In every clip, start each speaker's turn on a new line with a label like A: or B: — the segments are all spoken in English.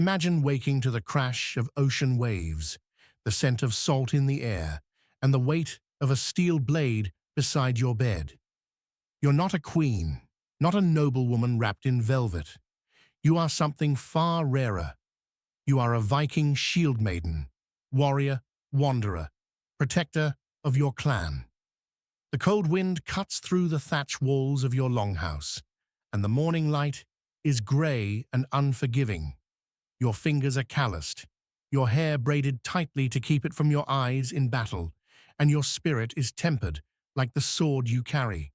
A: Imagine waking to the crash of ocean waves, the scent of salt in the air, and the weight of a steel blade beside your bed. You're not a queen, not a noblewoman wrapped in velvet. You are something far rarer. You are a Viking Shieldmaiden, warrior, wanderer, protector of your clan. The cold wind cuts through the thatch walls of your longhouse, and the morning light is grey and unforgiving. Your fingers are calloused, your hair braided tightly to keep it from your eyes in battle, and your spirit is tempered like the sword you carry.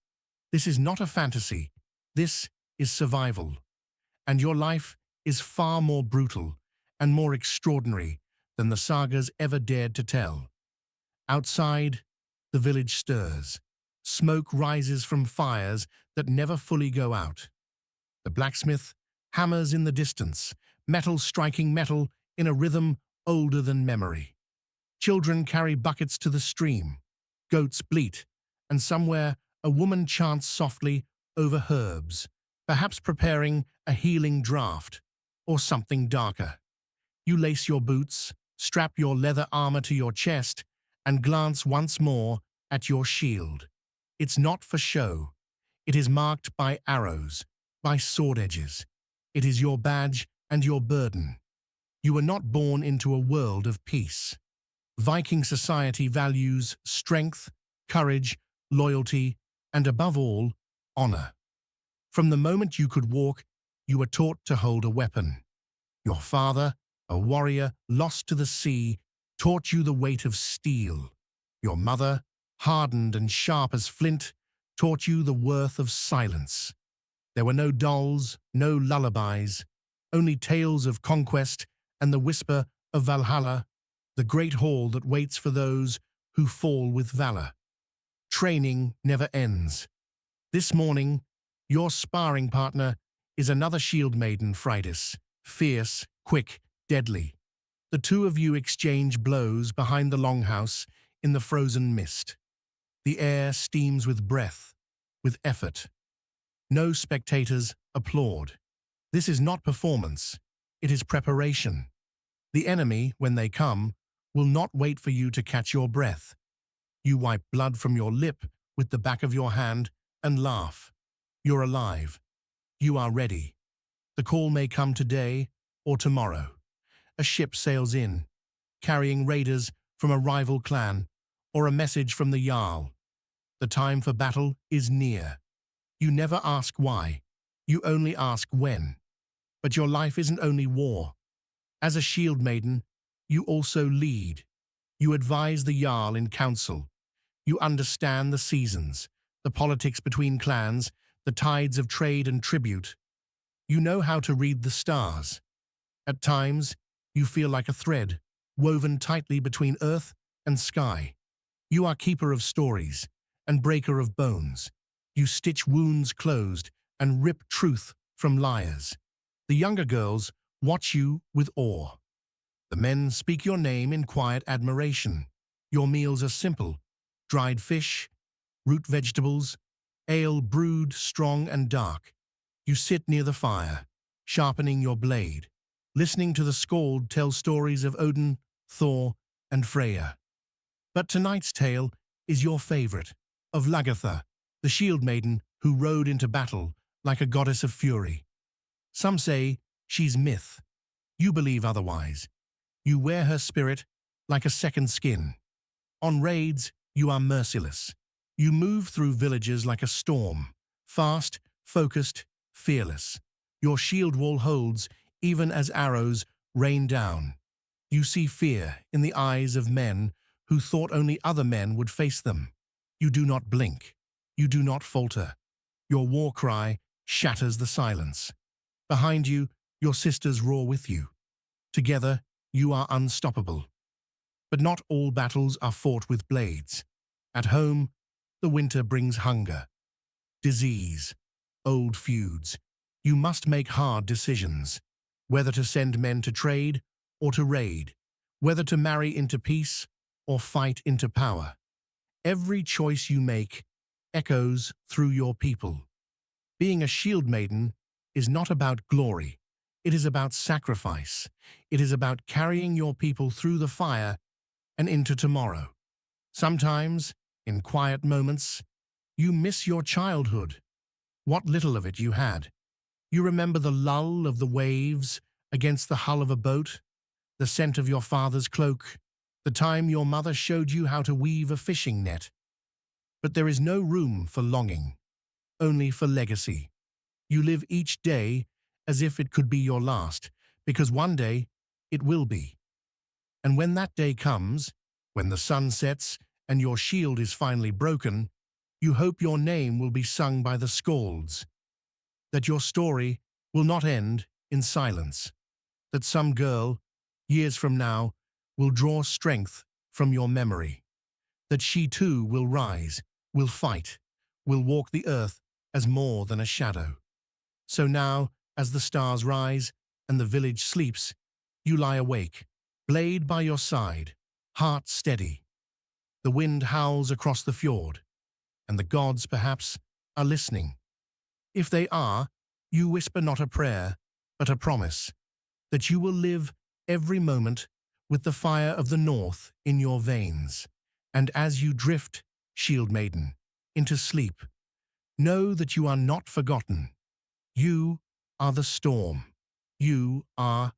A: This is not a fantasy. This is survival. And your life is far more brutal and more extraordinary than the sagas ever dared to tell. Outside, the village stirs. Smoke rises from fires that never fully go out. The blacksmith hammers in the distance, metal striking metal in a rhythm older than memory. Children carry buckets to the stream. Goats bleat, and somewhere a woman chants softly over herbs, perhaps preparing a healing draught or something darker. You lace your boots, strap your leather armor to your chest, and glance once more at your shield. It's not for show. It is marked by arrows, by sword edges. It is your badge and your burden. You were not born into a world of peace. Viking society values strength, courage, loyalty, and above all, honor. From the moment you could walk, you were taught to hold a weapon. Your father, a warrior lost to the sea, taught you the weight of steel. Your mother, hardened and sharp as flint, taught you the worth of silence. There were no dolls, no lullabies, only tales of conquest and the whisper of Valhalla, the great hall that waits for those who fall with valor. Training never ends. This morning, your sparring partner is another Shieldmaiden, Fridas, fierce, quick, deadly. The two of you exchange blows behind the longhouse in the frozen mist. The air steams with breath, with effort. No spectators applaud. This is not performance, it is preparation. The enemy, when they come, will not wait for you to catch your breath. You wipe blood from your lip with the back of your hand and laugh. You're alive. You are ready. The call may come today or tomorrow. A ship sails in, carrying raiders from a rival clan or a message from the Jarl. The time for battle is near. You never ask why. You only ask when. But your life isn't only war. As a Shieldmaiden, you also lead. You advise the Jarl in council. You understand the seasons, the politics between clans, the tides of trade and tribute. You know how to read the stars. At times, you feel like a thread, woven tightly between earth and sky. You are keeper of stories and breaker of bones. You stitch wounds closed and rip truth from liars. The younger girls watch you with awe. The men speak your name in quiet admiration. Your meals are simple: dried fish, root vegetables, ale brewed strong and dark. You sit near the fire, sharpening your blade, listening to the skald tell stories of Odin, Thor, and Freya. But tonight's tale is your favorite, of Lagertha, the Shieldmaiden who rode into battle like a goddess of fury. Some say she's myth. You believe otherwise. You wear her spirit like a second skin. On raids, you are merciless. You move through villages like a storm, fast, focused, fearless. Your shield wall holds even as arrows rain down. You see fear in the eyes of men who thought only other men would face them. You do not blink. You do not falter. Your war cry shatters the silence. Behind you, your sisters roar with you. Together, you are unstoppable. But not all battles are fought with blades. At home, the winter brings hunger, disease, old feuds. You must make hard decisions, whether to send men to trade or to raid, whether to marry into peace or fight into power. Every choice you make echoes through your people. Being a Shieldmaiden is not about glory, It is about sacrifice. It is about carrying your people through the fire and into tomorrow. Sometimes, in quiet moments, you miss your childhood, what little of it you had. You remember the lull of the waves against the hull of a boat, the scent of your father's cloak, the time your mother showed you how to weave a fishing net. But there is no room for longing, only for legacy. You live each day as if it could be your last, because one day it will be. And when that day comes, when the sun sets and your shield is finally broken, you hope your name will be sung by the skalds, that your story will not end in silence, that some girl, years from now, will draw strength from your memory, that she too will rise, will fight, will walk the earth as more than a shadow. So now, as the stars rise and the village sleeps, you lie awake, blade by your side, heart steady. The wind howls across the fjord, and the gods, perhaps, are listening. If they are, you whisper not a prayer, but a promise, that you will live every moment with the fire of the north in your veins. And as you drift, Shieldmaiden, into sleep, know that you are not forgotten. You are the storm. You are